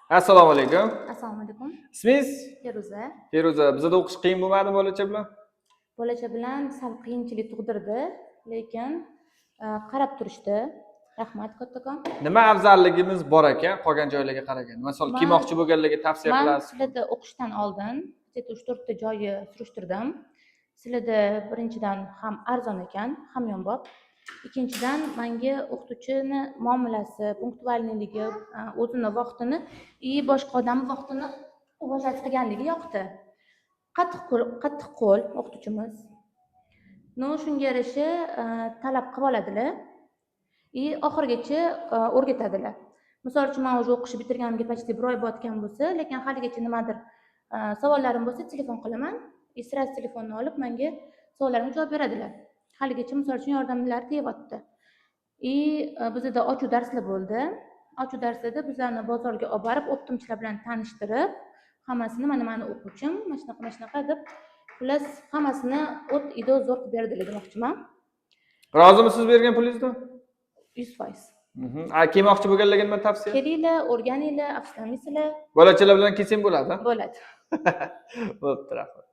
Assalomu alaykum. Assalomu alaykum. Ismingiz? Feruza. Feruza, bizda o'qish qiyin bo'lmadimi bolacha bilan? Bolacha bilan sal qiyinchilik tug'dirdi, lekin qarab turishdi. Rahmat kattakon. Nima afzalligimiz bor ekan qolgan joylarga qaraganda? Masalan, kiymoqchi bo'lganlarga tavsiya Men qilasiz. sizlarda o'qishdan oldin 3-4 ta joyi surishtirdim. Sizlarda birinchidan ham arzon ekan, hamyonbop. Ikkinchidan menga o'qituvchini muomalasi, punktualniligi, o'zini vaqtini boshqa odam vaqtini уважать qilganligi yoqdi. Qattiq qo'l o'qituvchimiz. No, shunga yarasha talab qilib oladilar. Oxirigacha o'rgatadilar. Misol uchun men o'zi o'qishni bitirganimga почти 1 oy botgan bo'lsa, lekin haligacha nimadir savollarim bo'lsa, telefon qilaman. Sraz telefonni olib menga savollarimga javob beradilar. Haligacha misol uchun yordamlari tegyapti. Bizda ochuv darslar bo'ldi. Ochuv darslarda bizlarni bozorga olib borib, o'qituvchilar bilan tanishtirib, hammasini mani o'quvchim, mana shunaqa deb xullas hammasini o't ido zo'r qilib berdilar demoqchiman. Rozimisiz bergan pulingizdan? 100%. Kiymoqchi bo'lganlarga nima tavsiya? Kelinglar, o'rganinglar, afsuslamaysizlar. Bolachalar bilan kelsang bo'ladi. Bo'ladi. Bo'pti, rahmat.